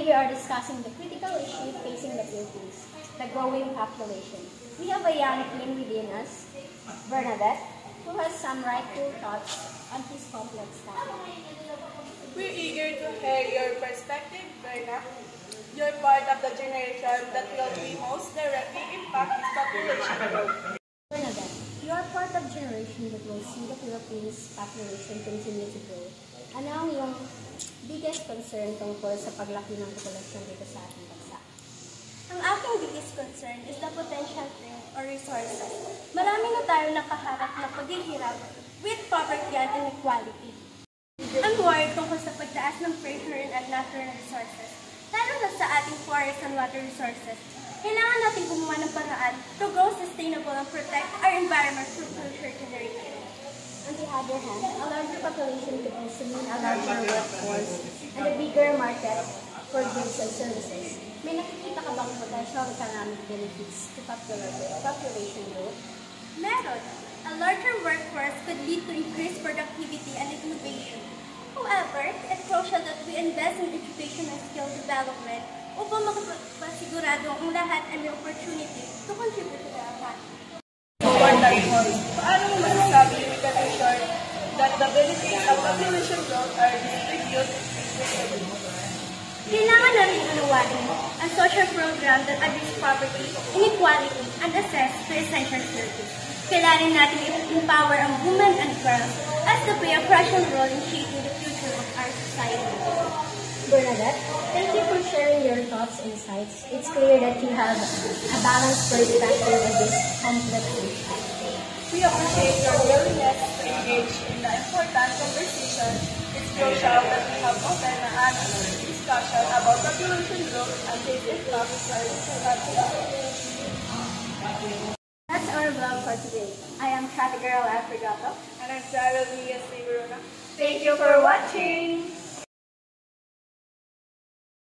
we are discussing the critical issue facing the Philippines, the growing population. We have a young teen within us, Bernadette, who has some rightful thoughts on this complex topic. We're eager to hear your perspective, Berna. You're part of the generation that will be most directly impact this population growth. Bernadette, you are part of generation that will see the Philippines population continue to grow. Ano ang iyong biggest concern tungkol sa paglaki ng populasyon dito sa ating bansa? Ang aking biggest concern is the potential drain or resources. Marami na tayo nakaharap na paghihirap with poverty and inequality. I'm worried tungkol sa pagtaas ng pressure at natural resources, lalo na sa ating forest and water resources. Kailangan natin gumawa ng paraan to grow sustainable and protect our environment for future generations. On the other hand, a larger population could also mean a larger workforce and a bigger market for goods and services. May nakikita ka bang potential economic benefits to population growth? Meron. A larger workforce could lead to increased productivity and innovation. However, it's crucial that we invest in education and skill development upang makapasigurado ang lahat ay may opportunity to contribute to the economy. For that point, paano mo masasabi we can ensure that the benefits of population growth are distributed equitably? Kailangan namin unawain ang social program that address poverty, inequality, and access to essential services. Kailangan natin empower ang women and girls as they play a crucial role in shaping the future of our society. Bernadette, thank you for sharing your thoughts and insights. It's clear that you have a balanced perspective of this complex issue. We appreciate your willingness to engage in the important conversation. It's crucial that we have open and honest discussion about population growth and its impact on our society. That's our vlog for today. I am Chatty Girl Afrigato. And I'm Sarah Lia Siguruna. Thank you for watching!